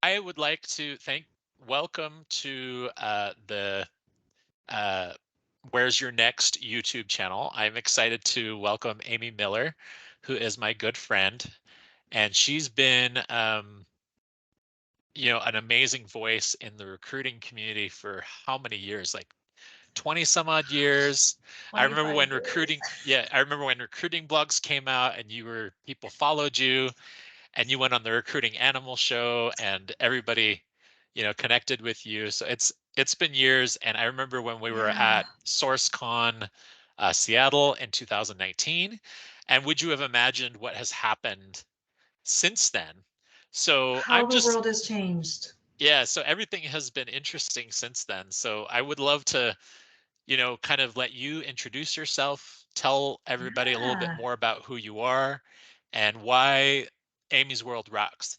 I would like to welcome to the uh, Where's Your Next YouTube channel. I'm excited to welcome Amy Miller, who is my good friend, and she's been, an amazing voice in the recruiting community for how many years? Like 20 some odd years. I remember 25 when years. I remember when recruiting blogs came out and people followed you and you went on the recruiting animal show and everybody connected with you. So it's been years. And I remember when we were Yeah. at SourceCon Seattle in 2019. And would you have imagined what has happened since then? So How I'm the just world has changed. yeah, so everything has been interesting since then. So I would love to kind of let you introduce yourself, tell everybody a little bit Yeah. more about who you are and why Amy's World rocks.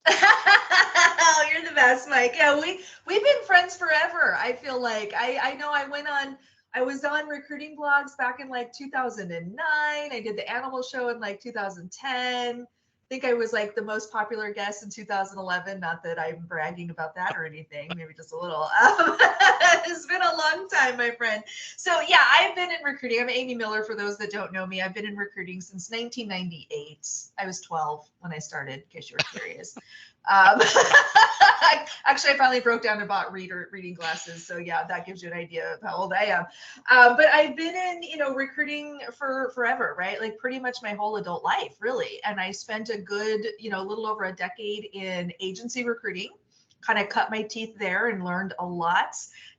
Oh, you're the best, Mike. Yeah, we've been friends forever. I feel like I know I was on recruiting blogs back in like 2009. I did the animal show in like 2010. I think I was like the most popular guest in 2011. Not that I'm bragging about that or anything, maybe just a little. It's been a long time, my friend. So yeah, I've been in recruiting. I'm Amy Miller. For those that don't know me, I've been in recruiting since 1998. I was 12 when I started, in case you were curious. Um, Actually, I finally broke down and bought reading glasses. So yeah, that gives you an idea of how old I am. But I've been in, recruiting for forever, right? Like pretty much my whole adult life, really. And I spent a good, a little over a decade in agency recruiting, kind of cut my teeth there and learned a lot,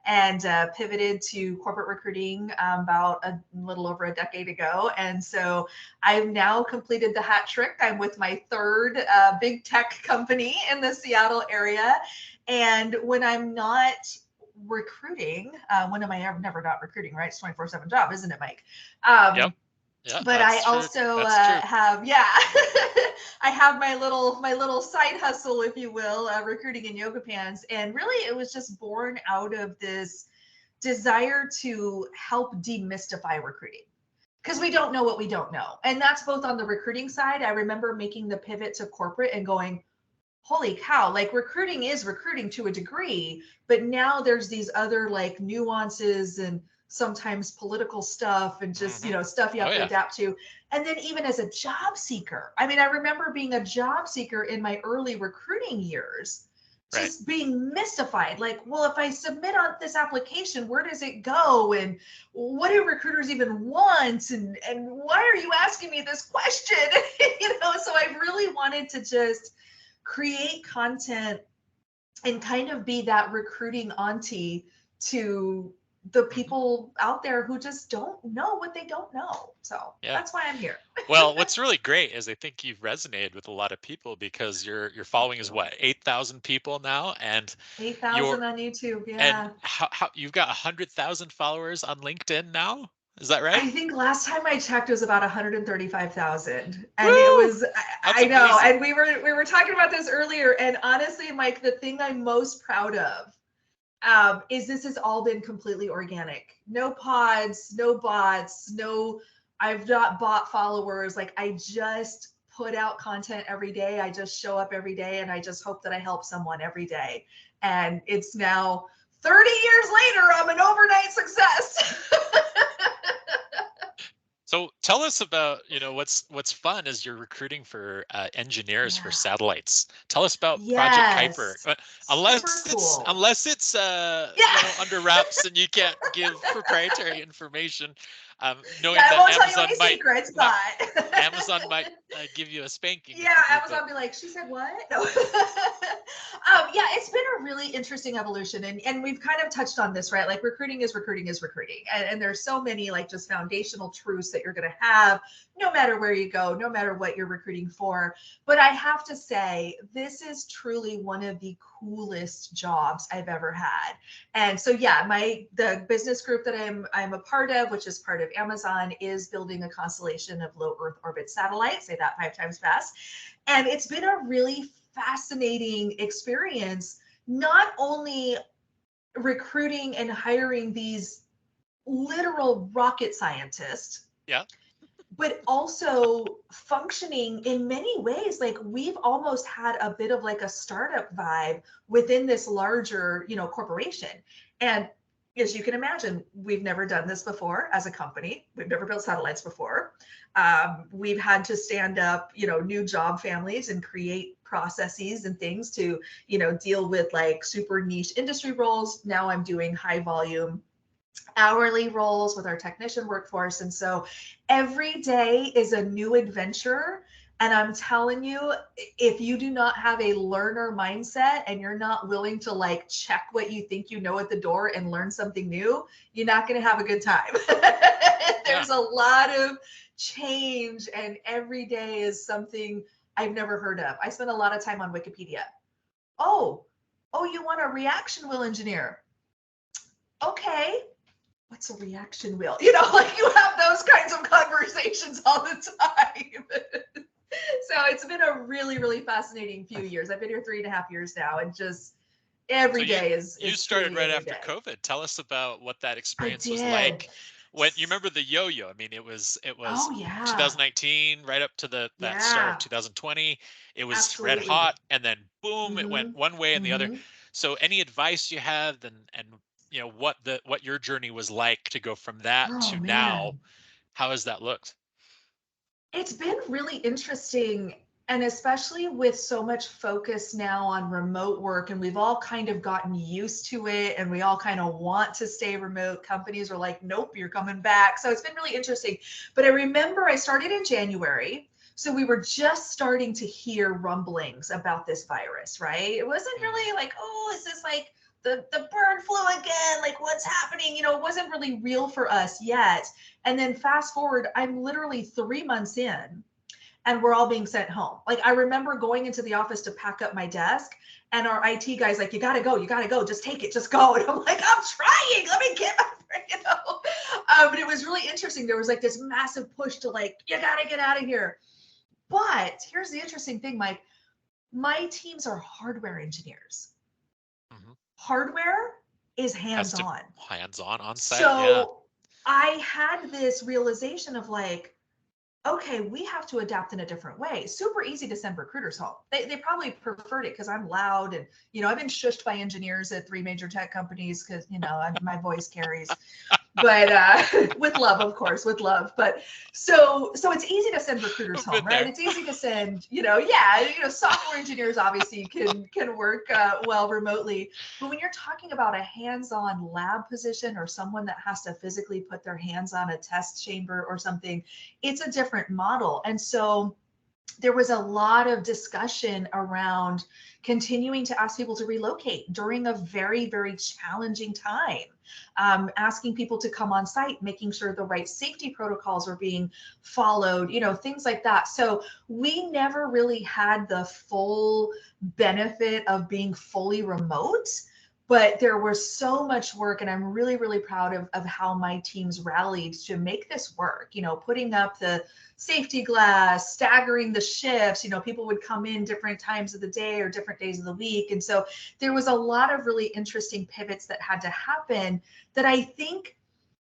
and pivoted to corporate recruiting about a little over a decade ago. And so I've now completed the hat trick. I'm with my third big tech company in the Seattle area. And when I'm not recruiting, when am I ever never not recruiting, right? It's 24/7 job, isn't it, Mike? Yep. Um, Yeah, but I that's true. also That's true. have, yeah, I have my little side hustle, if you will, recruiting in yoga pants. And really, it was just born out of this desire to help demystify recruiting, because we don't know what we don't know. And that's both on the recruiting side. I remember making the pivot to corporate and going, holy cow, like recruiting is recruiting to a degree, but now there's these other like nuances and sometimes political stuff and just, Hmm. stuff you Oh have to yeah. adapt to. And then even as a job seeker, I mean, I remember being a job seeker in my early recruiting years, Right. just being mystified, like, well, if I submit on this application, where does it go, and what do recruiters even want, and why are you asking me this question? So I really wanted to just create content and kind of be that recruiting auntie to the Hmm. people out there who just don't know what they don't know. So Yeah. that's why I'm here. Well, what's really great is I think you've resonated with a lot of people because your Thank following is you. what, 8,000 people now, and your 8,000 on YouTube. and Yeah. how you've got 100,000 followers on LinkedIn now? Is that right? I think last time I checked it was about 135,000, and it Woo! was, That's I know, amazing. and we were talking about this earlier, and honestly, Mike, the thing I'm most proud of is this has all been completely organic. No pods, no bots, no, I've not bought followers. Like I just put out content every day. I just show up every day and I just hope that I help someone every day. And it's now 30 years later, I'm an overnight success. So tell us about, what's fun is you're recruiting for engineers for Yeah. satellites. Tell us about Project Kuiper. Yes. Unless Super it's cool. unless it's Yeah. under wraps and you can't give proprietary information, Yeah, knowing I that won't tell you any secrets, might but Amazon might give you a spanking yeah, if you do, but Amazon be like, she said what? No. Yeah, it's been a really interesting evolution, and we've kind of touched on this, right? Like recruiting is recruiting is recruiting, and there's so many like just foundational truths that you're going to have, no matter where you go, no matter what you're recruiting for. But I have to say, this is truly one of the coolest jobs I've ever had. And so yeah, the business group that I'm a part of, which is part of Amazon, is building a constellation of low Earth orbit satellites. Say that 5 times fast. And it's been a really fascinating experience, not only recruiting and hiring these literal rocket scientists, yeah. but also functioning in many ways. Like we've almost had a bit of like a startup vibe within this larger, corporation. And as you can imagine, we've never done this before as a company. We've never built satellites before. We've had to stand up, new job families and create processes and things to, deal with like super niche industry roles. Now I'm doing high volume hourly roles with our technician workforce. And so every day is a new adventure. And I'm telling you, if you do not have a learner mindset and you're not willing to like check what you think you know at the door and learn something new, you're not going to have a good time. Yeah. There's a lot of change, and every day is something I've never heard of. I spend a lot of time on Wikipedia. Oh, oh, you want a reaction wheel engineer? Okay, what's a reaction wheel? Like you have those kinds of conversations all the time. So it's been a really, really fascinating few years. I've been here 3.5 years now, and just So every you day is you is started truly a right new after day. COVID. Tell us about what that I experience was did. like. When you remember the yo-yo, I mean, it was Oh yeah. 2019 right up to that start of Yeah, 2020. It was red absolutely. hot, and then boom, it went Mhm. one way and the other. Mhm. So any advice you have, and what your journey was like to go from that Oh to now, man. how has that looked? It's been really interesting, and especially with so much focus now on remote work, and we've all kind of gotten used to it, and we all kind of want to stay remote. Companies are like, nope, you're coming back. So it's been really interesting. But I remember I started in January. So we were just starting to hear rumblings about this virus, right? It wasn't Mm, really like, oh, is this like the bird flu again? Like what's happening? It wasn't really real for us yet. And then fast forward, I'm literally 3 months in and we're all being sent home. Like I remember going into the office to pack up my desk, and our IT guy's like, you gotta go, just take it, just go. And I'm like, I'm trying, let me get my. But it was really interesting. There was like this massive push to like, you gotta get out of here. But here's the interesting thing, Mike. My teams are hardware engineers. mhm. Hardware is Has hands to on. hands on site, yeah. So I had this realization of like, okay, we have to adapt in a different way. Super easy to send recruiters home. They probably preferred it because I'm loud, and I've been shushed by engineers at three major tech companies because my voice carries, but with love, of course, with love. But so it's easy to send recruiters I've home, been right? there. It's easy to send, yeah, software engineers obviously can work well remotely. But when you're talking about a hands-on lab position or someone that has to physically put their hands on a test chamber or something, it's a different model. And so there was a lot of discussion around continuing to ask people to relocate during a very, very challenging time, asking people to come on site, making sure the right safety protocols are being followed, things like that. So we never really had the full benefit of being fully remote. But there was so much work, and I'm really, really proud of how my teams rallied to make this work. Putting up the safety glass, staggering the shifts. People would come in different times of the day or different days of the week. And so there was a lot of really interesting pivots that had to happen that I think,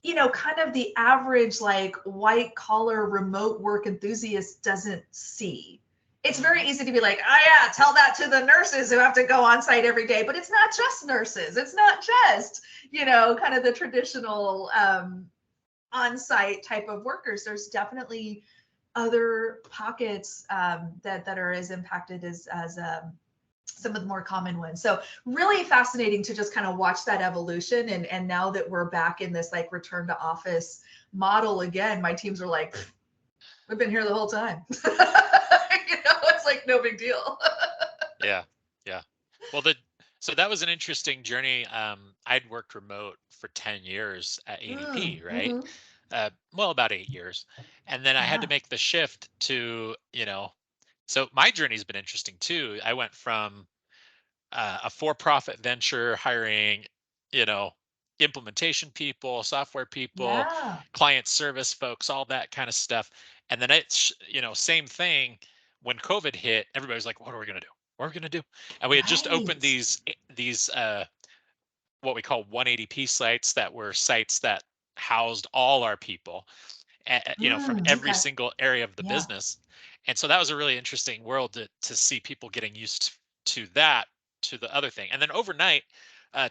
kind of the average like white collar remote work enthusiast doesn't see. It's very Mhm. easy to be like, oh yeah, tell that to the nurses who have to go on site every day. But it's not just nurses. It's not just, kind of the traditional on-site type of workers. There's definitely other pockets that are as impacted as some of the more common ones. So really fascinating to just kind of watch that evolution. And now that we're back in this like return to office model again, my teams are like, we've been here the whole time. It's like no big deal. Yeah, yeah. Well, so that was an interesting journey. I'd worked remote for 10 years at ADP, right? Mm-hmm. Well, about 8 years. And then I had to Yeah. make the shift to, so my journey's been interesting too. I went from a for-profit venture hiring, you know, implementation people, software people, Yeah. client service folks, all that kind of stuff. And then it's, same thing when COVID hit, everybody's like, what are we going to do? What are we going to do? And we had just opened Right. these what we call 180p sites that were sites that housed all our people. from every Okay. single area of the Yeah. business. And so that was a really interesting world to see people getting used to that, to the other thing. And then overnight,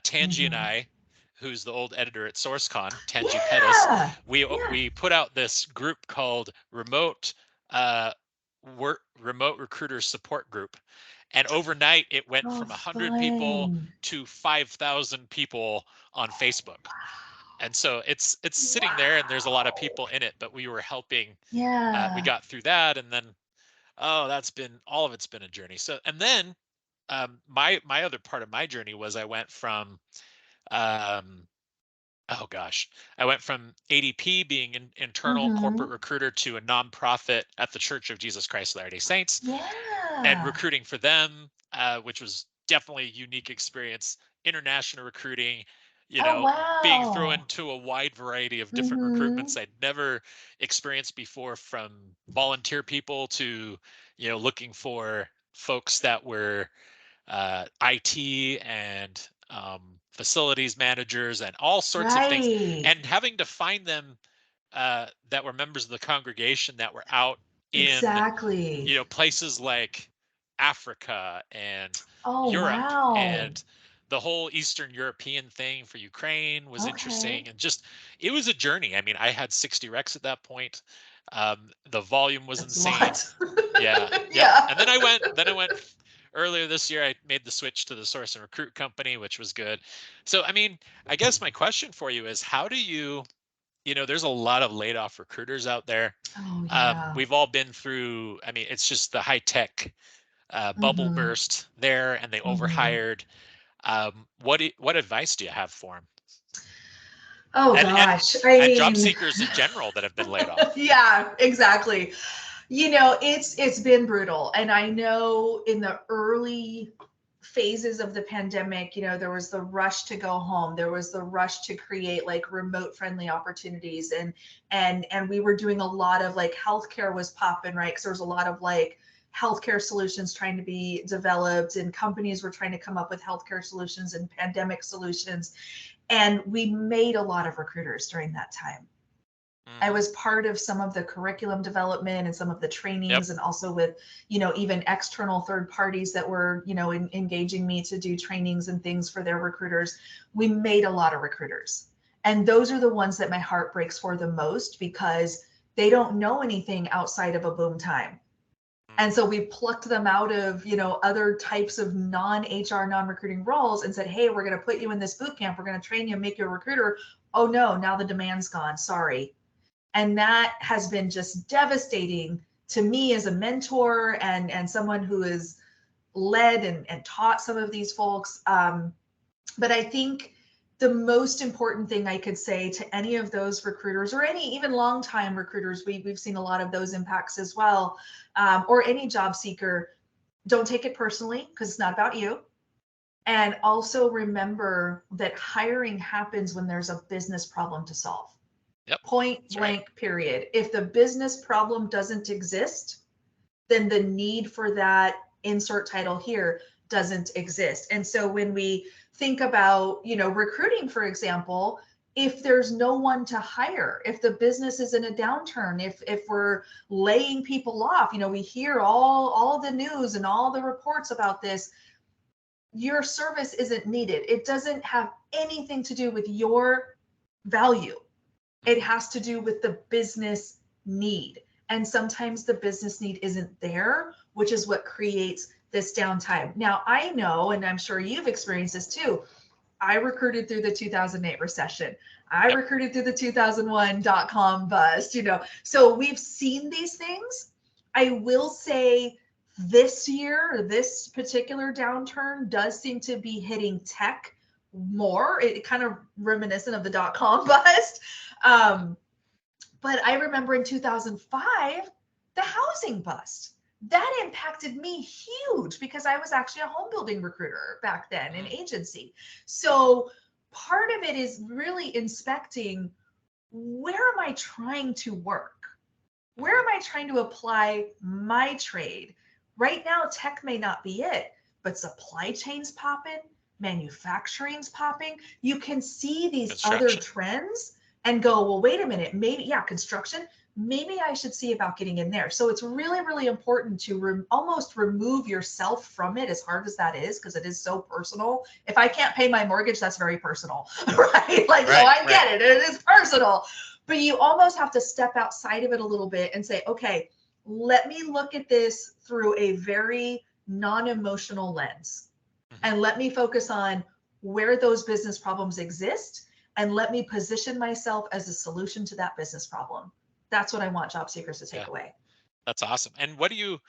Tangi and Hmm. I, who's the old editor at SourceCon, Tangi Pettis, Yeah. Yeah. we put out this group called uh, Remote Recruiter Support Group. And overnight, it went Oh, from 100 people fun. to 5,000 people on Facebook. And so it's sitting there, and there's a lot of Wow. people in it, but we were helping. We Yeah. got through that, and then that's been all of it's been a journey. So and then my other part of my journey was I went from um, oh gosh, I went from ADP being an internal corporate Mm-hmm. recruiter to a nonprofit at the Church of Jesus Christ of Latter-day Saints, and Yeah. recruiting for them, which was definitely a unique experience. International recruiting, Oh, being thrown wow. into a wide variety of different Mm-hmm. recruitments I'd never experienced before, from volunteer people to, looking for folks that were IT and facilities managers and all sorts of things, Right. and having to find them that were members of the congregation that were out in Exactly. places like Africa and Oh, Europe, wow. and the whole Eastern European thing for Ukraine was Okay. interesting, and just it was a journey. I mean, I had 60 recs at that point. The volume was That's a insane. lot. Yeah, yep. Yeah. And then I went earlier this year. I made the switch to the Source and Recruit company, which was good. So, I mean, I guess my question for you is, how do there's a lot of laid off recruiters out there. Oh, yeah. We've all been through, I mean, it's just the high tech bubble Mm-hmm. burst there, and they Mm-hmm. overhired. What advice do you have for them, Oh, and gosh. I job mean, seekers in general that have been laid off? yeah, exactly. It's been brutal. And I know in the early phases of the pandemic, there was the rush to go home. There was the rush to create like remote friendly opportunities. And we were doing a lot of like healthcare was popping, right? Because there was a lot of like healthcare solutions trying to be developed, and companies were trying to come up with healthcare solutions and pandemic solutions. And we made a lot of recruiters during that time. I Hmm. was part of some of the curriculum development and some of the Yep. trainings, and also with, even external third parties that were, engaging me to do trainings and things for their recruiters. We made a lot of recruiters. And those are the ones that my heart breaks for the most, because they don't know anything outside of a boom time. And Hmm. so we plucked them out of, other types of non-HR, non-recruiting roles and said, hey, we're going to put you in this boot camp. We're going to train you and make you a recruiter. Oh no, now the demand's gone. Sorry. And that has been just devastating to me as a mentor, and someone who has led and taught some of these folks. But I think the most important thing I could say to any of those recruiters, or any even longtime recruiters, we've seen a lot of those impacts as well, or any job seeker, don't take it personally, because it's not about you. And also remember that hiring happens when there's a business problem to solve. Yep. Point That's right. blank, period. If the business problem doesn't exist, then the need for that insert title here doesn't exist. And so when we think about, recruiting, for example, if there's no one to hire, if the business is in a downturn, if we're laying people off, we hear all the news and all the reports about this, your service isn't needed. It doesn't have anything to do with your value. It Hmm. has to do with the business need. And sometimes the business need isn't there, which is what creates this downtime. Now, I know, and I'm sure you've experienced this too. I recruited through the 2008 recession. I Yep. recruited through the 2001 dot-com bust, So we've seen these things. I will say this year, this particular downturn does seem to be hitting tech more. It kind of reminiscent of the dot-com bust. Hmm. Um, but I remember in 2005, the housing bust. That impacted me huge, because I was actually a home building recruiter back then, an Hmm. agency. So part of it is really inspecting, where am I trying to work? Where Hmm. am I trying to apply my trade? Right now, tech may not be it, but supply chains popping, manufacturing's popping. You can see these other Construction. trends and go, well, wait a minute, maybe, yeah, construction, maybe I should see about getting in there. So it's really, really important to almost remove yourself from it, as hard as that is, because it is so personal. If I can't pay my mortgage, that's very personal, right? Like, so I get it. It is personal. But you almost have to step outside of it a little bit and say, okay, let me look at this through a very non-emotional lens. And let me focus on where those business problems exist, and let me position myself as a solution to that business problem. That's what I want job seekers to take away. That's awesome. And what do you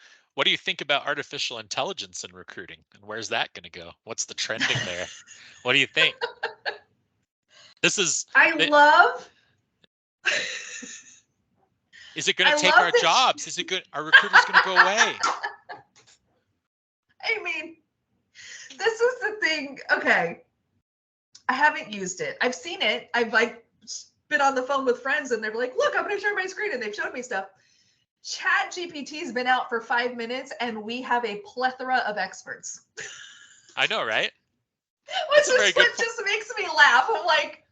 think about artificial intelligence in recruiting? And where's that going to go? What's the trending there? What do you think? This is I it, love is it going to I take love our that jobs? Is it good? Are recruiters going to go away? I mean, this is the thing. Okay. I haven't used it. I've seen it. I've like been on the phone with friends and they're like, look, I'm going to share my screen, and they've showed me stuff. Chat GPT's been out for 5 minutes and we have a plethora of experts. I know, right? Which is what just makes me laugh. I'm like,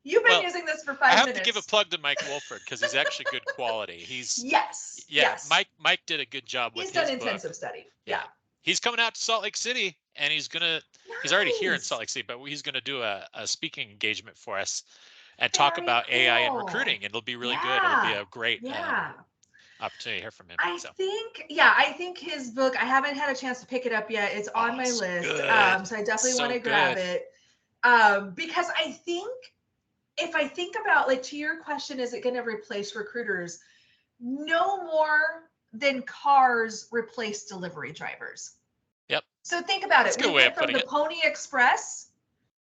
you've been using this for 5 minutes. I have to give a plug to Mike Wolford because he's actually good quality. He's yes. Mike did a good job with his book. He's done intensive study. Yeah. He's coming out to Salt Lake City, and he's already here in Salt Lake City, but he's gonna do a speaking engagement for us and talk about AI and recruiting. And it'll be really good. It'll be a great opportunity to hear from him. I think his book, I haven't had a chance to pick it up yet. It's on my list. So I definitely want to grab it. Because I think if I think about, like, to your question, is it going to replace recruiters? No more than cars replace delivery drivers. Yep. So think about it. We went from the Pony Express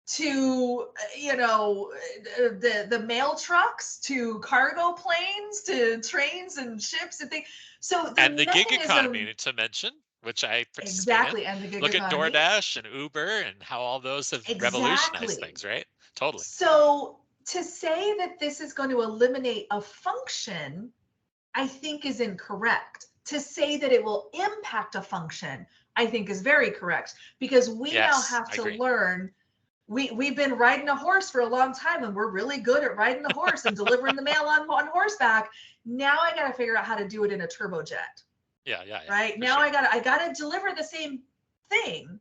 to, the mail trucks, to cargo planes, to trains and ships and things. So the gig economy, to mention, which I exactly, and the gig look economy. At DoorDash and Uber and how all those have revolutionized things, right? Totally. So to say that this is going to eliminate a function, I think is incorrect. To say that it will impact a function, I think is very correct, because we now have to learn. We've been riding a horse for a long time, and we're really good at riding the horse and delivering the mail on horseback. Now I got to figure out how to do it in a turbojet. Yeah. Right now, I got to deliver the same thing,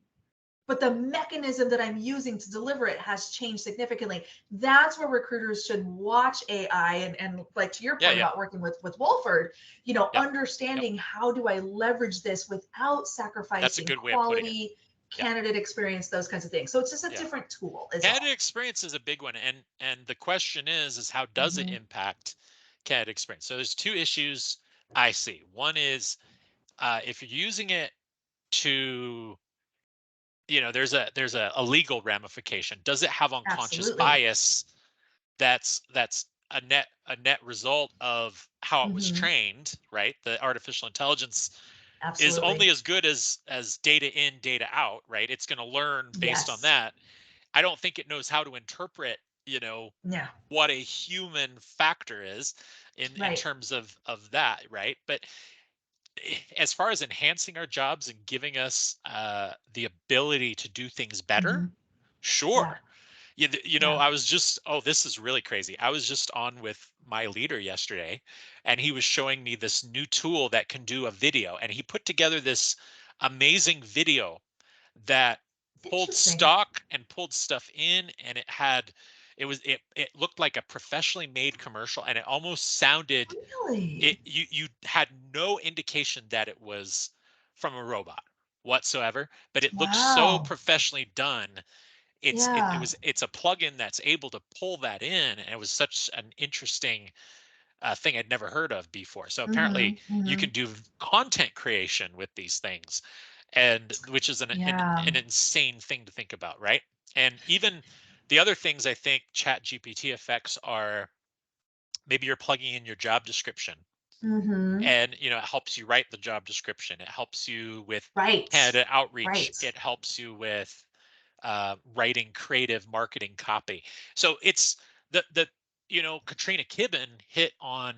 but the mechanism that I'm using to deliver it has changed significantly. That's where recruiters should watch AI and like, to your point about working with Wolford, understanding how do I leverage this without sacrificing quality, candidate experience, those kinds of things. So it's just a different tool. Candidate experience is a big one, and the question is how does it impact candidate experience? So there's two issues I see. One is if you're using it to, there's a legal ramification. Does it have unconscious bias? That's a net result of how it was trained, right? The artificial intelligence is only as good as data in, data out, right? It's going to learn based on that. I don't think it knows how to interpret, what a human factor is in terms of that, right? But as far as enhancing our jobs and giving us the ability to do things better, sure. I was just, this is really crazy. I was just on with my leader yesterday, and he was showing me this new tool that can do a video, and he put together this amazing video that pulled stock and pulled stuff in, and it looked like a professionally made commercial, and it almost sounded you had no indication that it was from a robot whatsoever, but it looked so professionally done. It's a plugin that's able to pull that in, and it was such an interesting thing I'd never heard of before. So apparently you can do content creation with these things, and which is an insane thing to think about, right? And even the other things I think Chat GPT affects are maybe you're plugging in your job description, and it helps you write the job description. It helps you with candidate outreach. It helps you with writing creative marketing copy. So it's the Katrina Kibben hit on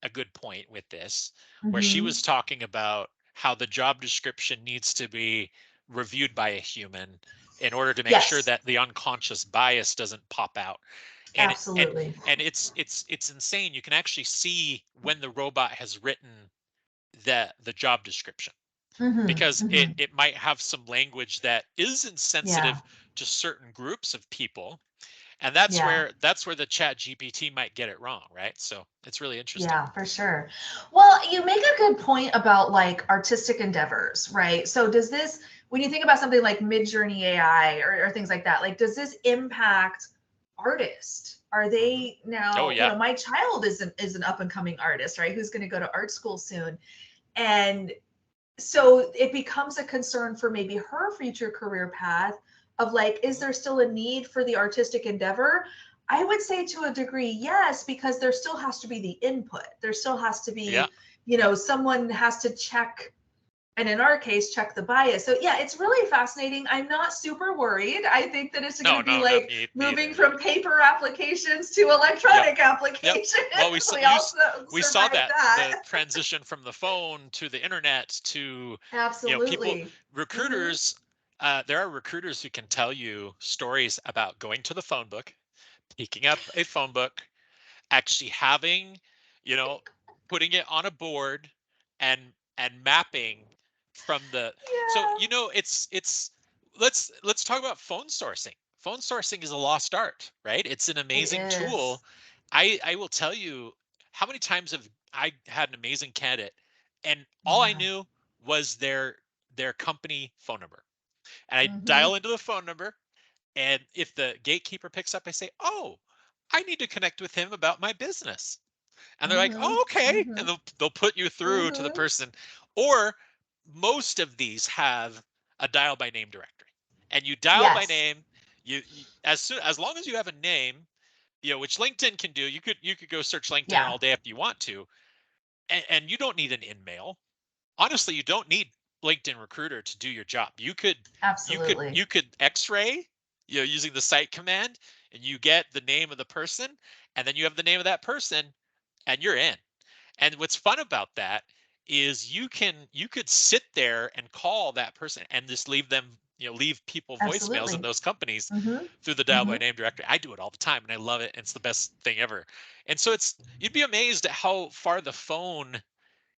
a good point with this, where she was talking about how the job description needs to be reviewed by a human in order to make sure that the unconscious bias doesn't pop out. and Absolutely. it's insane. You can actually see when the robot has written the job description, Hmm. because it Hmm. it might have some language that is Yeah. insensitive to certain groups of people, and Yeah. that's where the chat GPT might get it wrong, right? So it's really interesting. Yeah, for sure. Well, you make a good point about like artistic endeavors, right? So does this, when you think about something like Midjourney AI or things like that, like does this impact artists? Are Hmm. they Oh now, yeah. my child is an up and coming artist, right? Who's going to go to art school soon. And so it becomes a concern for maybe her future career path of like, is Mhm. there still a need for the artistic endeavor? I would say to a degree yes, because there still has to be the input, there still has to Yeah. be, Yeah. someone has to check, and in our case check the bias. So yeah, it's really fascinating. I'm not super worried. I think that it's going No, to be no, not like me moving either. Yeah. from paper applications to Yep. electronic Yep. applications. Well, We also we saw survived that the that. transition from the phone to the internet to, people, Absolutely. Hmm. recruiters. There are recruiters who can tell you stories about going to the phone book, picking up a phone book, actually having, you know, putting it on a board and mapping from the, so Yeah. it's let's talk about phone sourcing. Phone sourcing is a lost art, right? It's an It amazing tool. is. I will tell you how many times have I had an amazing candidate and all I Yeah. knew was their company phone number, and I Mhm. dial into the phone number, and if the gatekeeper picks up, I say, "Oh, I need to connect with him about my business." And they're like, Mhm. "Oh, okay." And Mhm. they'll put you through to the Mhm. person. Or most of these have a dial by name directory. And you dial by Yes. name, as long as you have a name, which LinkedIn can do. You could go search LinkedIn Yeah. all day if you want to, and you don't need an in-mail. Honestly, you don't need LinkedIn Recruiter to do your job. Absolutely. You could X-ray, using the site command, and you get the name of the person, and then you have the name of that person, and you're in. And what's fun about that is you could sit there and call that person and just leave them, leave people voicemails in Absolutely. those companies Mhm. through the dial by Mhm. name directory. I do it all the time and I love it. And it's the best thing ever. And so you'd be amazed at how far the phone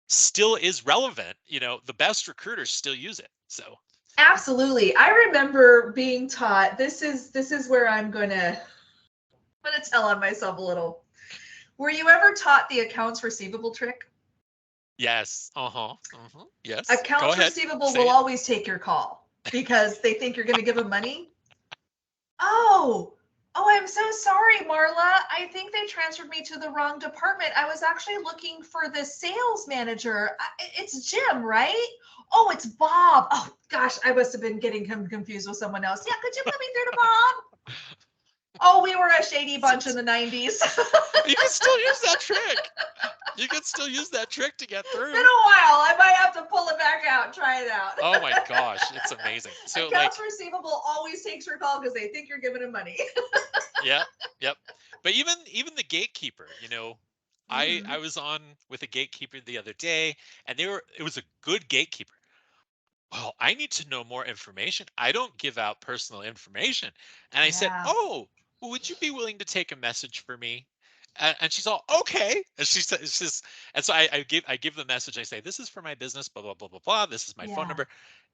still is relevant. The best recruiters still use it. So Absolutely. I remember being taught, this is where I'm gonna tell on myself a little. Were you ever taught the accounts receivable trick? yes. Uh-huh. Yes. Go Accounts ahead. receivable will Say it. always take your call because they think you're going to give them money. Oh, oh, I'm so sorry, Marla. I think they transferred me to the wrong department. I was actually looking for the sales manager. It's Jim, right? Oh, it's Bob. Oh, gosh, I must have been getting him confused with someone else. Yeah, could you put me through to Bob? Oh, we were a shady bunch in the 90s. You can still use that trick. You can still use that trick to get Been through. a while. I might have to pull it back out and try it out. Oh my gosh, it's amazing. So Accounts like, receivable always takes your call because they think you're giving them money. yep, yep. But even the gatekeeper, I Hmm. was on with a gatekeeper the other day, and it was a good gatekeeper. Well, I need to know more information. I don't give out personal information. And I said, Yeah, "Oh, well, would you be willing to take a message for me?" And she's all, "Okay." And she says, and so I give the message. I say, "This is for my business, blah blah blah blah blah. This is my phone yeah. number."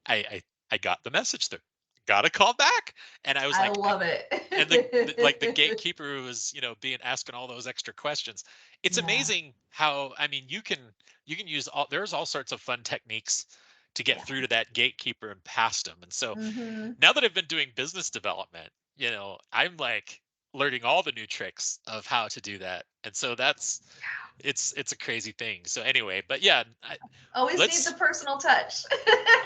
I got the message through. Got a call back, and I was I like, love and the it. gatekeeper was, being asking all those extra questions. It's Yeah, amazing how, I mean, you can use there's all sorts of fun techniques to get yeah. through to that gatekeeper and past them. And so Hmm. now that I've been doing business development, I'm like learning all the new tricks of how to do that. And so it's a crazy thing. So anyway, but yeah, Always need the let's personal touch.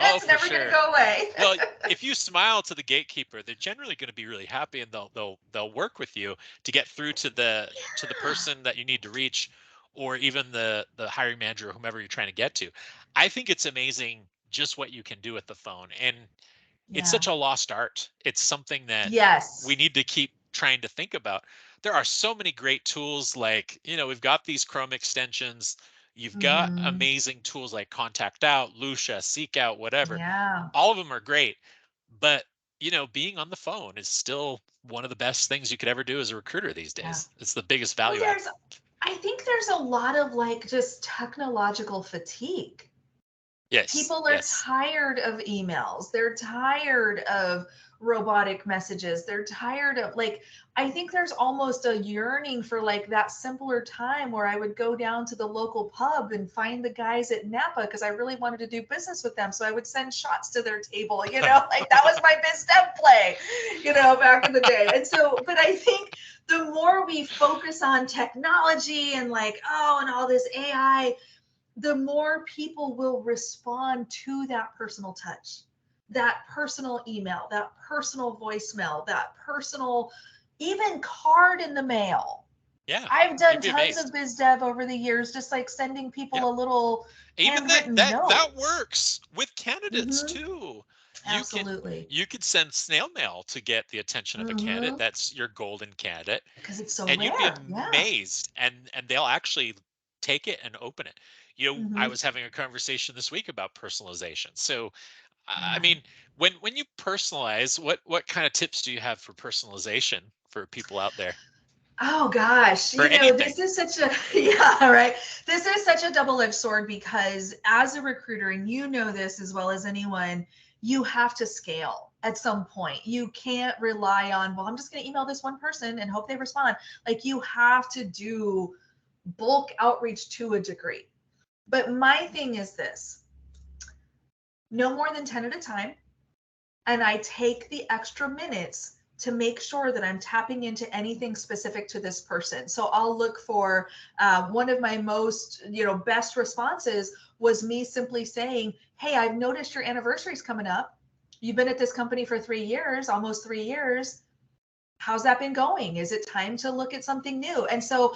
oh, It's for never going to sure. go away. Well, if you smile to the gatekeeper, they're generally going to be really happy, and they'll work with you to get through to the Yeah. person that you need to reach, or even the hiring manager or whomever you're trying to get to. I think it's amazing just what you can do with the phone, and it's Yeah. such a lost art. It's something that we Yes. need to keep trying to think about. There are so many great tools, like, we've got these Chrome extensions. You've got Hmm. amazing tools like Contact Out, Lucia, Seek Out, whatever. Yeah. All of them are great, but being on the phone is still one of the best things you could ever do as a recruiter these Yeah. days. It's the biggest Well, value add. I think there's a lot of like just technological fatigue. Yes, People are yes. tired of emails. They're tired of robotic messages. They're tired of like, I think there's almost a yearning for like that simpler time where I would go down to the local pub and find the guys at Napa because I really wanted to do business with them. So I would send shots to their table, like that was my biz dev play, back in the day. And so, but I think the more we focus on technology and like, oh, and all this AI, the more people will respond to that personal touch, that personal email, that personal voicemail, that personal, even card in the mail. Yeah, I've done you'd be tons of amazed. biz dev over the years, just like sending people Yep. a little Even that handwritten that that note. works with candidates Mm-hmm. too. Absolutely. You could send snail mail to get the attention of a candidate. Mm-hmm. That's your golden candidate, Because it's so and you'd be rare. Yeah. amazed, and they'll actually take it and open it. I Mm-hmm. was having a conversation this week about personalization. So, I Yeah. mean, when you personalize, what kind of tips do you have for personalization for people out there Oh gosh, for anything? this is such a yeah, right. This is such a double-edged sword because as a recruiter, and you know this as well as anyone, you have to scale at some point. You can't rely on, well, I'm just going to email this one person and hope they respond. Like you have to do bulk outreach to a degree. But my thing is this, no more than 10 at a time, and I take the extra minutes to make sure that I'm tapping into anything specific to this person. So I'll look for one of my most, best responses was me simply saying, "Hey, I've noticed your anniversary's coming up. You've been at this company for 3 years, almost 3 years. How's that been going? Is it time to look at something new?" And so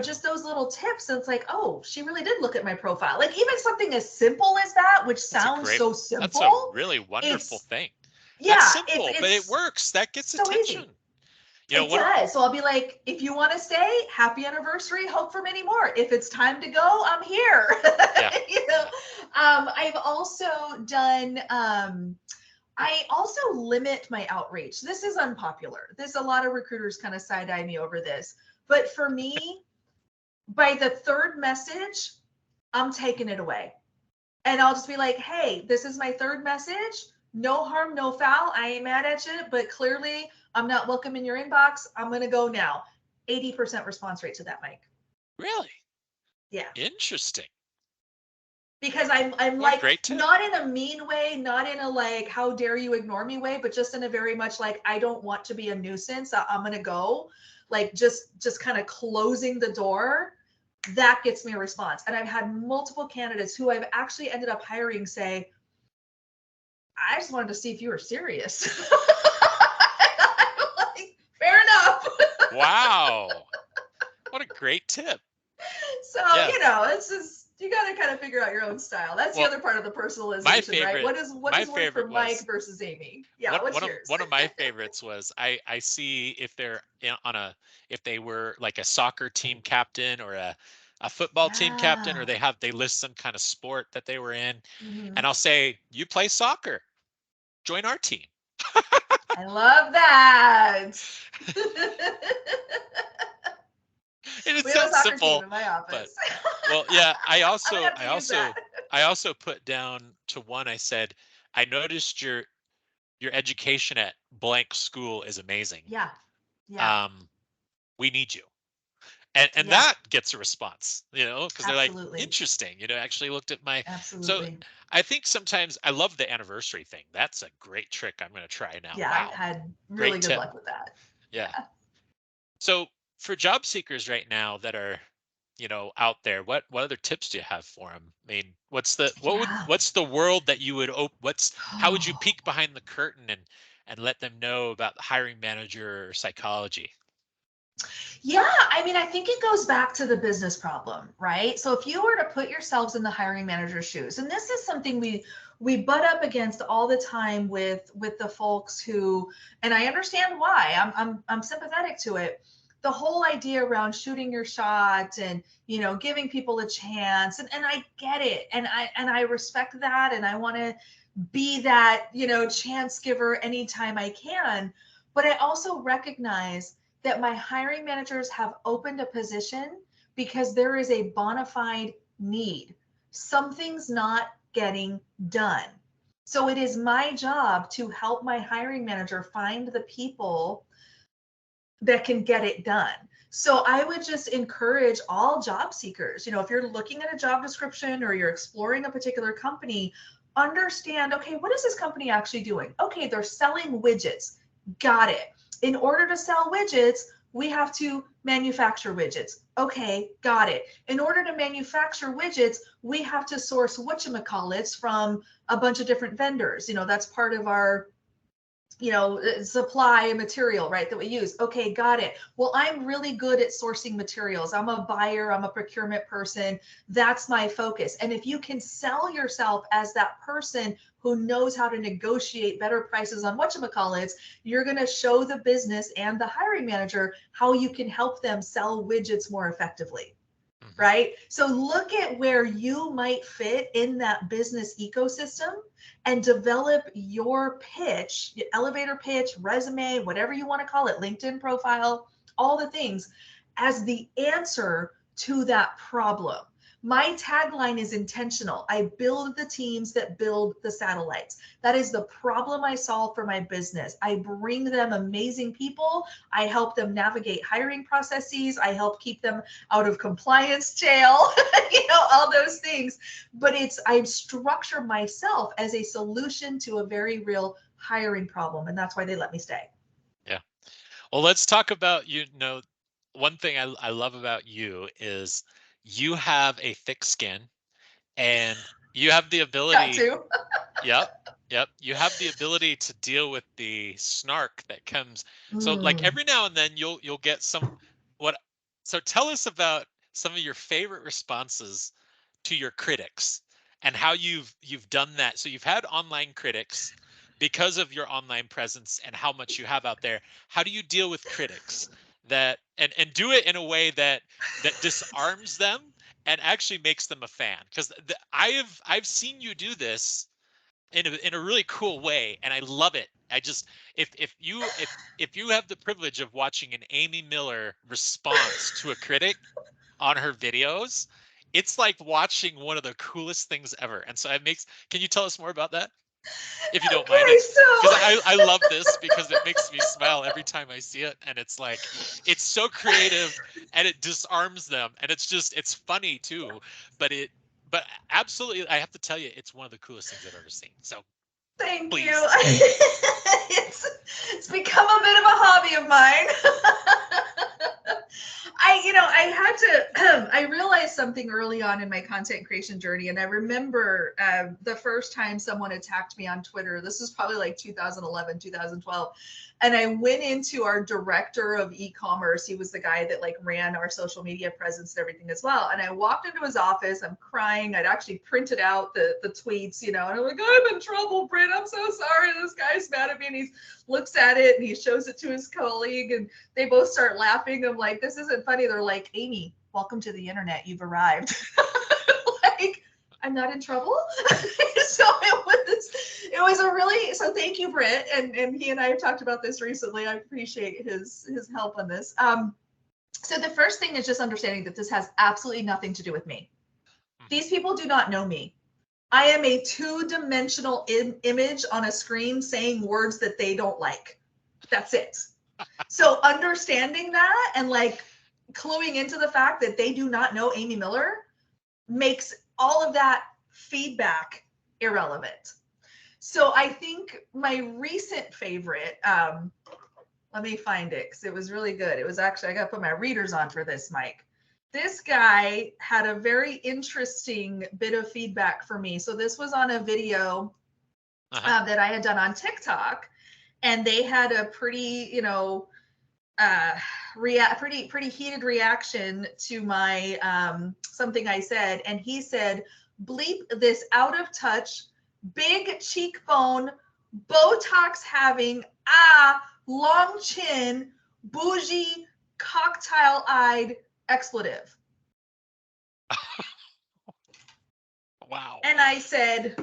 just those little tips. It's like, oh, she really did look at my profile. Like even something as simple as that, which That's a sounds great, so that's a simple, really wonderful it's thing. That's yeah, it's simple, but it it's works. That gets so easy. attention. It One of does. So I'll be like, if you want to stay, happy anniversary, hope for many more. If it's time to go, I'm here. yeah, you know. yeah. I've also done I also limit my outreach. This is unpopular. There's a lot of recruiters kind of side eye me over this. But for me, by the third message, I'm taking it away. And I'll just be like, hey, this is my third message. No harm, no foul. I ain't mad at you, but clearly I'm not welcome in your inbox. I'm going to go now. 80% response rate to that, Mike. Really Yeah. interesting. Because I'm What a like, great tip. not in a mean way, not in a like, how dare you ignore me way, but just in a very much like, I don't want to be a nuisance. I'm going to go. Like just kind of closing the door. That gets me a response. And I've had multiple candidates who I've actually ended up hiring say, I just wanted to see if you were serious. I'm like, fair enough. Wow, what a great tip. So, Yeah. it's just you got to kind of figure out your own style. That's the Well, other part of the my personalization, right? favorite, What my does work for favorite was Mike versus Amy? Yeah, one what's one of yours? one of my favorites was I see if they're on a if they were like a soccer team captain or a football team captain, or Yeah. they list some kind of sport that they were in, Hmm. and I'll say, you play soccer, join our team. I love that. And it We have a sounds soccer team simple, in my but office. well, yeah, I'm gonna have to use that. I also put down to one, I said, I noticed your education at blank school is amazing. Yeah. Yeah. Um, we need you. And Yeah. that gets a response, because they're like, Absolutely. interesting, actually looked at my. So Absolutely. I think sometimes I love the anniversary thing. That's a great trick I'm going to try now. Yeah, I've Wow, had really great good tip. luck with that. Yeah. Yeah. So for job seekers right now that are, out there, what other tips do you have for them? I mean, Yeah. what's the world that you would what's how would you peek behind the curtain and let them know about the hiring manager or psychology? Yeah, I mean, I think it goes back to the business problem, right? So if you were to put yourselves in the hiring manager's shoes, and this is something we butt up against all the time with the folks who, and I understand why. I'm sympathetic to it. The whole idea around shooting your shot and giving people a chance, and I get it, and I respect that, and I want to be that, chance giver anytime I can. But I also recognize that my hiring managers have opened a position because there is a bona fide need. Something's not getting done. So it is my job to help my hiring manager find the people that can get it done. So I would just encourage all job seekers, if you're looking at a job description or you're exploring a particular company, understand, okay, what is this company actually doing? Okay, they're selling widgets. Got it. In order to sell widgets, we have to manufacture widgets. Okay, got it. In order to manufacture widgets, we have to source whatchamacallits from a bunch of different vendors. That's part of our supply material, right, that we use. Okay, got it. Well, I'm really good at sourcing materials. I'm a buyer, I'm a procurement person. That's my focus. And if you can sell yourself as that person who knows how to negotiate better prices on whatchamacallits, you're going to show the business and the hiring manager how you can help them sell widgets more effectively. Right? So look at where you might fit in that business ecosystem and develop your pitch, elevator pitch, resume, whatever you want to call it, LinkedIn profile, all the things as the answer to that problem. My tagline is intentional. I build the teams that build the satellites. That is the problem I solve for my business. I bring them amazing people. I help them navigate hiring processes. I help keep them out of compliance jail, all those things. But I structure myself as a solution to a very real hiring problem. And that's why they let me stay. Yeah. Well, let's talk about, one thing I love about you is you have a thick skin and you have the Got ability. to. Yep. Yep. You have the ability to deal with the snark that comes. So like Mm. every now and then you'll get what so tell us about some of your favorite responses to your critics and how you've done that. So you've had online critics because of your online presence and how much you have out there. How do you deal with critics that and do it in a way that disarms them and actually makes them a fan? Because I've seen you do this in a really cool way, and I love it. I just if you have the privilege of watching an Amy Miller response to a critic on her videos, it's like watching one of the coolest things ever. And so it makes, can you tell us more about that? If you don't mind Okay, it, because I love this because it makes me smile every time I see it. And it's like, it's so creative and it disarms them. And it's funny too, but but absolutely, I have to tell you, it's one of the coolest things I've ever seen. So thank you. please. It's become a bit of a hobby of mine. I had to, I realized something early on in my content creation journey. And I remember the first time someone attacked me on Twitter. This was probably like 2011, 2012. And I went into our director of e-commerce. He was the guy that like ran our social media presence and everything as well. And I walked into his office, I'm crying. I'd actually printed out the tweets, and I'm like, I'm in trouble, Britt. I'm so sorry. This guy's mad at me. And he looks at it and he shows it to his colleague and they both start laughing. I'm like, this isn't funny. They're like, Amy, welcome to the internet. You've arrived. Like, I'm not in trouble. So it was a really, so thank you, Britt. And he and I have talked about this recently. I appreciate his help on this. So the first thing is just understanding that this has absolutely nothing to do with me. These people do not know me. I am a two-dimensional image on a screen saying words that they don't like. That's it. So understanding that and like cluing into the fact that they do not know Amy Miller makes all of that feedback irrelevant. So I think my recent favorite, let me find it because it was really good. It was actually, I got to put my readers on for this, Mike. This guy had a very interesting bit of feedback for me. So this was on a video that I had done on TikTok, and they had a pretty, pretty heated reaction to my something I said, and he said, "Bleep this out of touch, big cheekbone, Botox having, long chin, bougie, cocktail eyed expletive." Wow. And I said,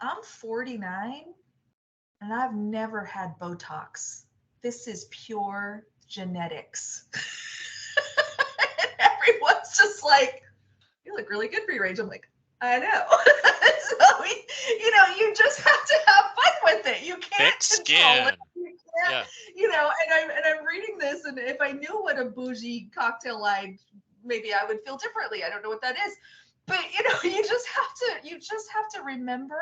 I'm 49 and I've never had Botox. This is pure genetics. And everyone's just like, you look really good for your age. I'm like, I know. So, you just have to have fun with it. You can't Thick control it. skin. You can't, Yeah. and I'm reading this, and if I knew what a bougie cocktail line, maybe I would feel differently. I don't know what that is. But you just have to remember,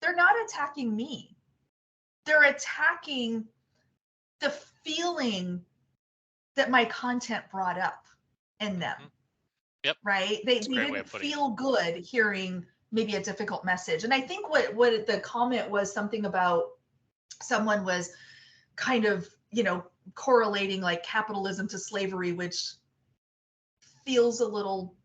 they're not attacking me. They're attacking the feeling that my content brought up in them. Mhm. Yep. Right? They That's a great way didn't of putting it. feel good hearing maybe a difficult message. And I think what the comment was something about, someone was kind of, correlating like capitalism to slavery, which feels a little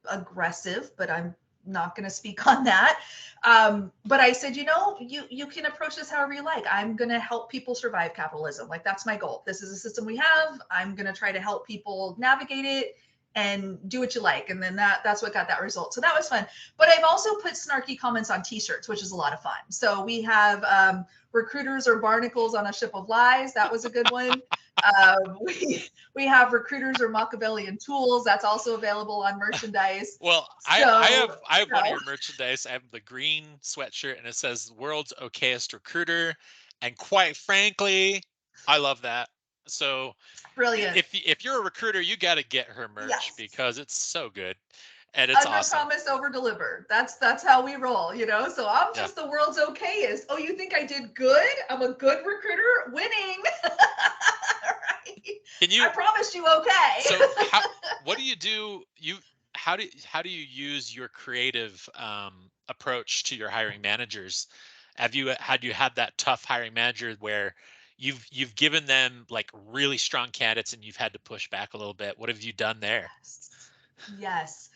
aggressive, but I'm not going to speak on that. But I said, you can approach this however you like. I'm going to help people survive capitalism. Like, that's my goal. This is a system we have. I'm going to try to help people navigate it and do what you like. And then that's what got that result. So that was fun. But I've also put snarky comments on t-shirts, which is a lot of fun. So we have recruiters or barnacles on a ship of lies. That was a good one. We have recruiters or Machiavellian tools. That's also available on merchandise. Well, So, I have one of your merchandise. I have the green sweatshirt and it says "World's Okayest Recruiter," and quite frankly, I love that. So brilliant. if you're a recruiter, you got to get her merch Yes. because it's so good and it's Under awesome. promise, over deliver. That's how we roll, So I'm Yeah. just the world's okayest. Oh, you think I did good? I'm a good recruiter, winning. Right? Can you? I promised you okay. So what do you do? How do you use your creative approach to your hiring managers? Had you had that tough hiring manager where you've given them like really strong candidates and you've had to push back a little bit? What have you done there? Yes.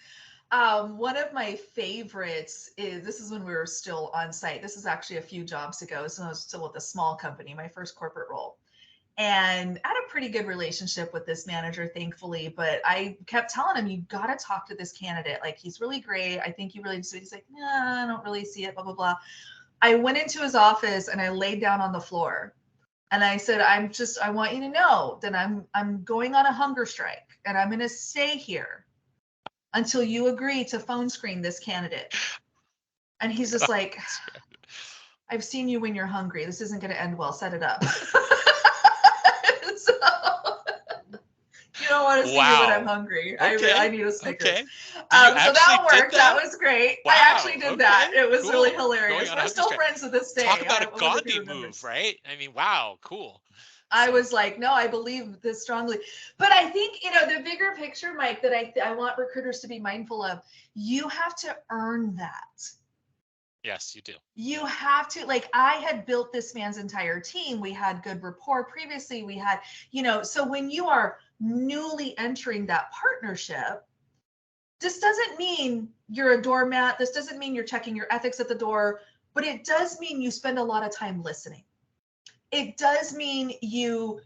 One of my favorites is, this is when we were still on site. This is actually a few jobs ago. So I was still with a small company, my first corporate role. And I had a pretty good relationship with this manager, thankfully, but I kept telling him, you got to talk to this candidate. Like, he's really great. I think you really do. He's like, nah, I don't really see it, blah, blah, blah. I went into his office and I laid down on the floor and I said, I want you to know that I'm going on a hunger strike and I'm going to stay here until you agree to phone screen this candidate. And he's just like, I've seen you when you're hungry. This isn't going to end well. Set it up. So, you don't want to see me when I'm hungry. Okay. I need a Snickers. Okay. So that worked. That was great. Wow. I actually did that. It was cool. really hilarious. We're still strike. friends to this day. Talk about a wonder if he Gandhi remembers. move, right? I mean, wow, cool. I was like, no, I believe this strongly. But I think, the bigger picture, Mike, that I want recruiters to be mindful of, you have to earn that. Yes, you do. You have to, like, I had built this man's entire team. We had good rapport previously. We had, so when you are newly entering that partnership, this doesn't mean you're a doormat. This doesn't mean you're checking your ethics at the door, but it does mean you spend a lot of time listening. It does mean you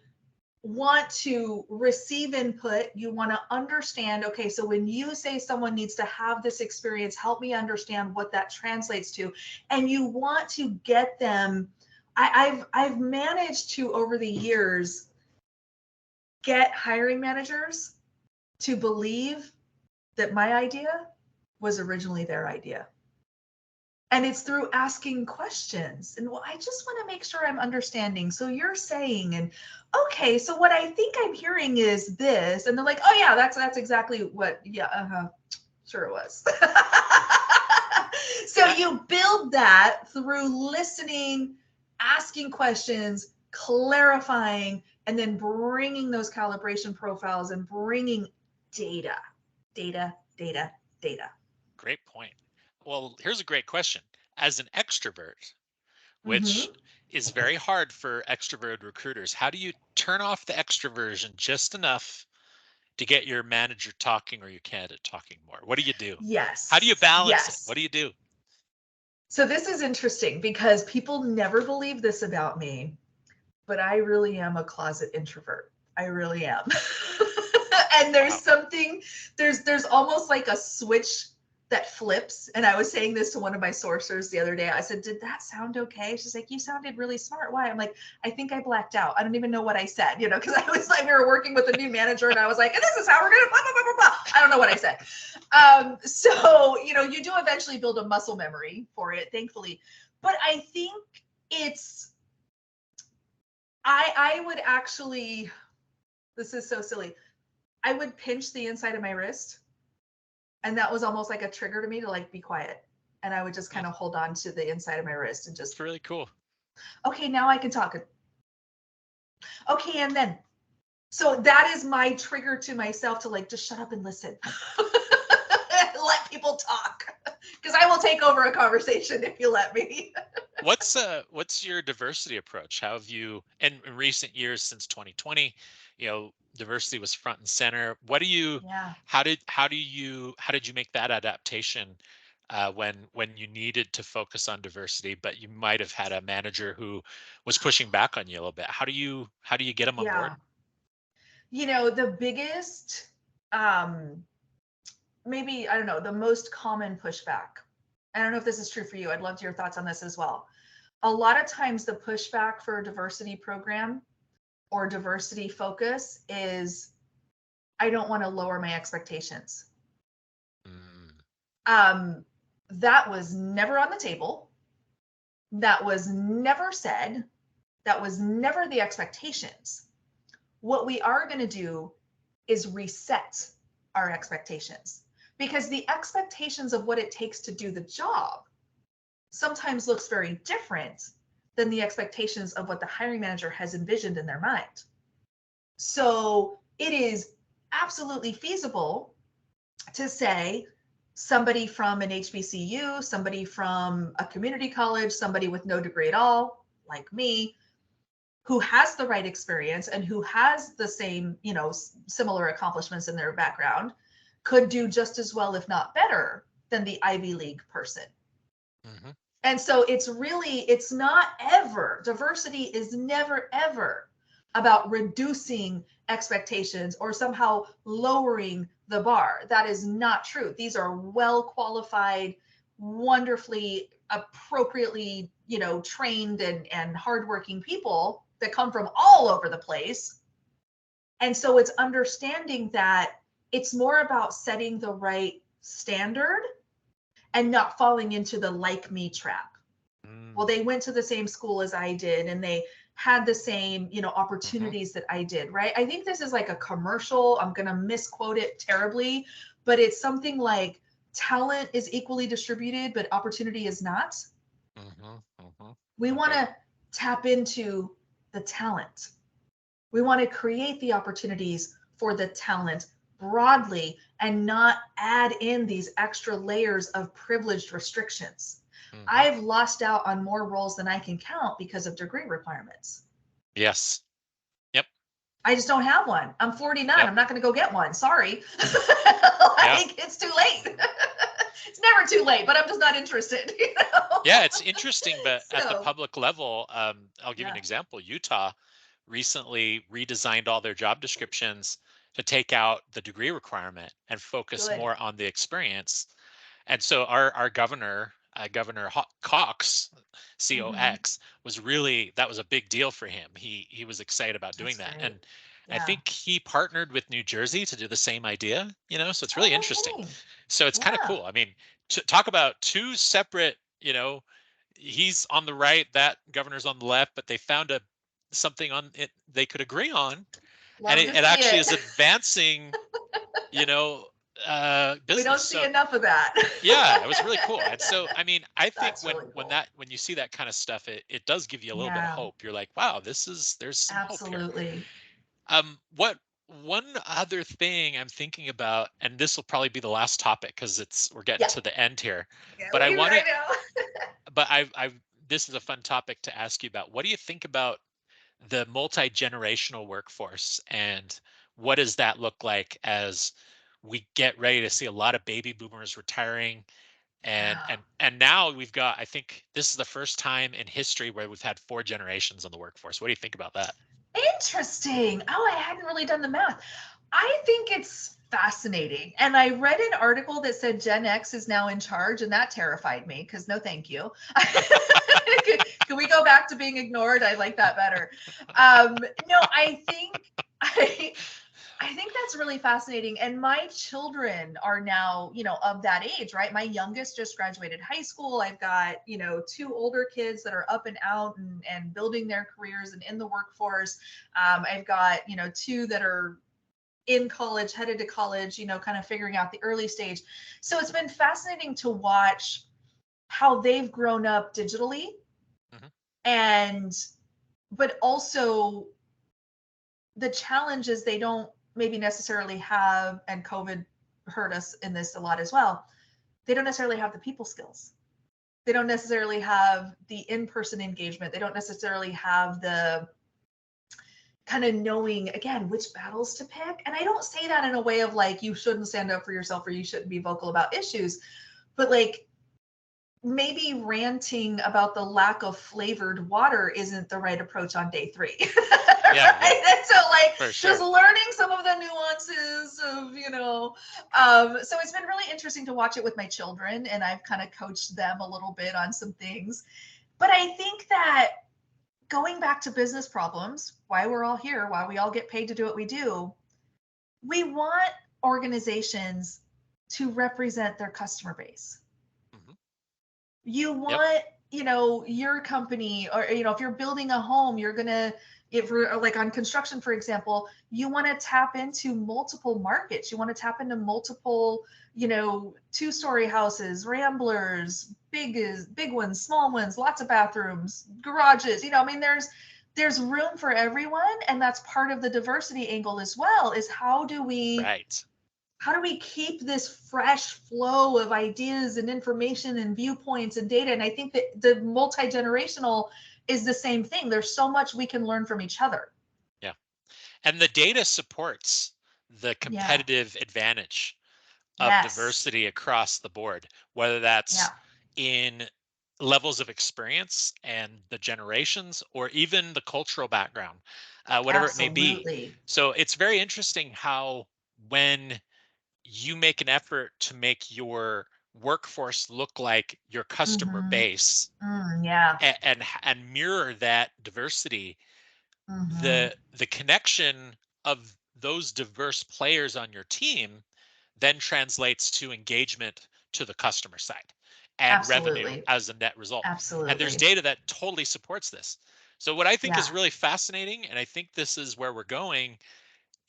want to receive input. You want to understand, okay, so when you say someone needs to have this experience, help me understand what that translates to. And you want to get them. I've managed to, over the years, get hiring managers to believe that my idea was originally their idea. And it's through asking questions. And I just want to make sure I'm understanding. So you're saying, and okay, so what I think I'm hearing is this. And they're like, oh yeah, that's exactly what, yeah, sure it was. So you build that through listening, asking questions, clarifying, and then bringing those calibration profiles and bringing data. Great point. Well, here's a great question. As an extrovert, which Mm-hmm. is very hard for extroverted recruiters, how do you turn off the extroversion just enough to get your manager talking or your candidate talking more? What do you do? How do you Yes. balance it? Yes. What do you do? So this is interesting because people never believe this about me, but I really am a closet introvert. I really am. And there's Wow. something, there's almost like a switch that flips. And I was saying this to one of my sourcers the other day. I said, did that sound okay? She's like, you sounded really smart. Why? I'm like, I think I blacked out. I don't even know what I said, because I was like, we were working with a new manager and I was like, and this is how we're going to blah, blah, blah, blah, blah. I don't know what I said. So, you do eventually build a muscle memory for it, thankfully. But I think I would actually, this is so silly. I would pinch the inside of my wrist. And that was almost like a trigger to me to like be quiet. And I would just kind of hold on to the inside of my wrist and just. It's really cool. Okay, now I can talk. Okay, and then, so that is my trigger to myself to like, just shut up and listen. Let people talk. Because I will take over a conversation if you let me. What's your diversity approach? How have you, in recent years since 2020, diversity was front and center. Yeah. How did you make that adaptation when you needed to focus on diversity, but you might have had a manager who was pushing back on you a little bit? How do you get them on board? Yeah. The biggest, maybe, I don't know, the most common pushback. I don't know if this is true for you. I'd love your thoughts on this as well. A lot of times the pushback for a diversity program or diversity focus is, I don't want to lower my expectations. That was never on the table. That was never said. That was never the expectations. What we are going to do is reset our expectations, because the expectations of what it takes to do the job sometimes looks very different than the expectations of what the hiring manager has envisioned in their mind. So it is absolutely feasible to say somebody from an HBCU, somebody from a community college, somebody with no degree at all, like me, who has the right experience and who has the same, similar accomplishments in their background, could do just as well, if not better, than the Ivy League person. Mm-hmm. And so it's not ever, diversity is never, ever about reducing expectations or somehow lowering the bar. That is not true. These are well qualified, wonderfully, appropriately, trained and hardworking people that come from all over the place. And so it's understanding that it's more about setting the right standard and not falling into the like me trap. Well, they went to the same school as I did and they had the same, opportunities that I did, right? I think this is like a commercial. I'm going to misquote it terribly, but it's something like talent is equally distributed, but opportunity is not. We want to tap into the talent. We want to create the opportunities for the talent broadly and not add in these extra layers of privileged restrictions. I've lost out on more roles than I can count because of degree requirements. Yes. Yep. I just don't have one. I'm 49. Yep. I'm not going to go get one. Sorry. It's too late. It's never too late, but I'm just not interested. Yeah, it's interesting, but at the public level, I'll give you an example. Utah recently redesigned all their job descriptions to take out the degree requirement and focus more on the experience. And so our governor, Governor Cox, COX, that was a big deal for him. He was excited about doing that. And I think he partnered with New Jersey to do the same idea, so it's really interesting. So it's kind of cool. I mean, to talk about two separate, he's on the right, that governor's on the left, but they found something on it they could agree on. Love and it actually is advancing, business. We don't see enough of that. Yeah, it was really cool. And so, I mean, I think when you see that kind of stuff, it does give you a little bit of hope. You're like, wow, there's some hope here. What one other thing I'm thinking about, and this will probably be the last topic because we're getting to the end here. Yeah, but I want to, but this is a fun topic to ask you about. What do you think about the multi-generational workforce, and what does that look like as we get ready to see a lot of baby boomers retiring, and now we've got, I think this is the first time in history where we've had 4 generations on the workforce. What do you think about that? Interesting. Oh, I hadn't really done the math. I think it's fascinating. And I read an article that said Gen X is now in charge, and that terrified me because no, thank you. Can we go back to being ignored? I like that better. No, I, I think that's really fascinating. And my children are now, of that age, right? My youngest just graduated high school. I've got, two older kids that are up and out and building their careers and in the workforce. I've got, two that are in college, headed to college, kind of figuring out the early stage. So it's been fascinating to watch how they've grown up digitally, Mhm. and but also the challenges they don't maybe necessarily have, and COVID hurt us in this a lot as well. They don't necessarily have the people skills. They don't necessarily have the in-person engagement. They don't necessarily have the kind of knowing, again, which battles to pick. And I don't say that in a way of like you shouldn't stand up for yourself or you shouldn't be vocal about issues, but like maybe ranting about the lack of flavored water isn't the right approach on day 3. Yeah, yeah, Right? And so like for just sure. learning some of the nuances of, so it's been really interesting to watch it with my children, and I've kind of coached them a little bit on some things. But I think that going back to business problems, why we're all here, why we all get paid to do what we do, we want organizations to represent their customer base. Mhm. You Yep. want, your company, or, if you're building a home, you're going to, if we're like on construction, for example, you want to tap into multiple markets. You want to tap into multiple, two-story houses, ramblers, big ones, small ones, lots of bathrooms, garages, I mean, there's room for everyone. And that's part of the diversity angle as well, is Right. how do we keep this fresh flow of ideas and information and viewpoints and data? And I think that the multi-generational is the same thing. There's so much we can learn from each other. Yeah. And the data supports the Yeah. competitive advantage of Yes. diversity across the board, whether Yeah. that's in levels of experience and the generations, or even the cultural background, whatever it may be. Absolutely. So it's very interesting how, when you make an effort to make your workforce look like your customer Mm-hmm. base, Yeah. and mirror that diversity, Mm-hmm. the connection of those diverse players on your team then translates to engagement to the customer side and revenue Absolutely. as a net result. And there's Absolutely. data that totally supports this. So what I think is Yeah. really fascinating, and I think this is where we're going,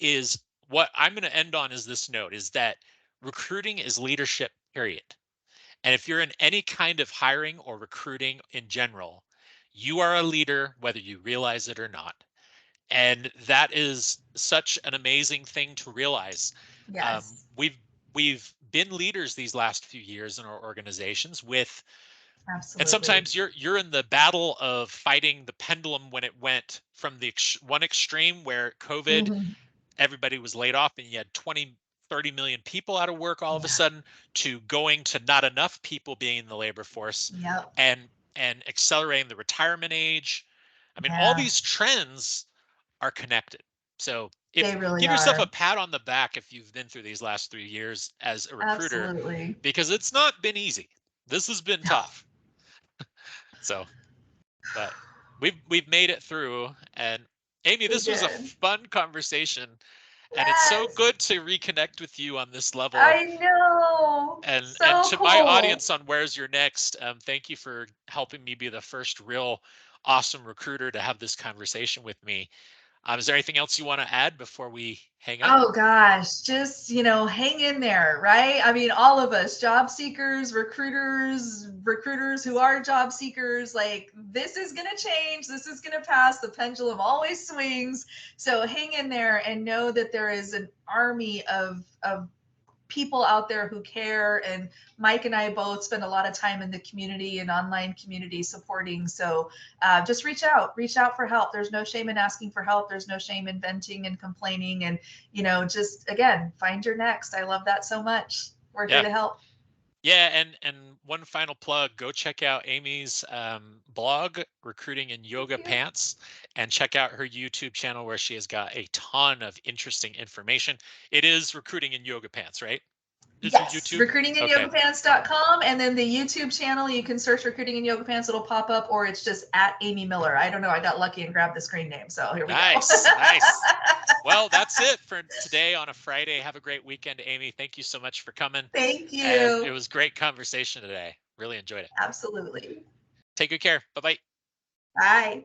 is what I'm going to end on is this note, is that recruiting is leadership, period. And if you're in any kind of hiring or recruiting in general, you are a leader whether you realize it or not. And that is such an amazing thing to realize. um, Yes. we've we've been leaders these last few years in our organizations with, and Absolutely. sometimes you're in the battle of fighting the pendulum when it went from the one extreme where COVID, Mm-hmm. everybody was laid off and you had 20, 30 million people out of work all of a Yeah. sudden, to going to not enough people being in the labor force, Yep. and accelerating the retirement age. I mean, all Yeah. these trends are connected. So if They really give yourself a are. pat on the back if you've been through these last 3 years as a recruiter, Absolutely. because it's not been easy. This has been No. tough. So, but we've made it through. And Amy, We this was a did. fun conversation, and it's so Yes. good to reconnect with you on this level. I know. And So to my cool. audience on Where's Your Next, thank you for helping me be the first real awesome recruiter to have this conversation with me. Is there anything else you want to add before we hang up? Oh gosh, just, hang in there, right? I mean, all of us, job seekers, recruiters who are job seekers, like this is going to change, this is going to pass, the pendulum always swings. So hang in there and know that there is an army of people out there who care. And Mike and I both spend a lot of time in the community and online community supporting. So just reach out for help. There's no shame in asking for help. There's no shame in venting and complaining. And, just again, find your next. I love that so much. We're here Yeah. to help. Yeah, and one final plug, go check out Amy's blog, Recruiting in Thank Yoga you. Pants, and check out her YouTube channel where she has got a ton of interesting information. It is Recruiting in Yoga Pants, right? Is her Yes, YouTube? Okay. recruitinginyogapants.com, and then the YouTube channel, you can search Recruiting in Yoga Pants, it'll pop up, or it's just at Amy Miller. I don't know, I got lucky and grabbed the screen name, so here we go. Nice, nice. Well, that's it for today on a Friday. Have a great weekend, Amy. Thank you so much for coming. Thank And it you. was great conversation today. Really enjoyed it. Absolutely. Take good care. Bye bye. Bye.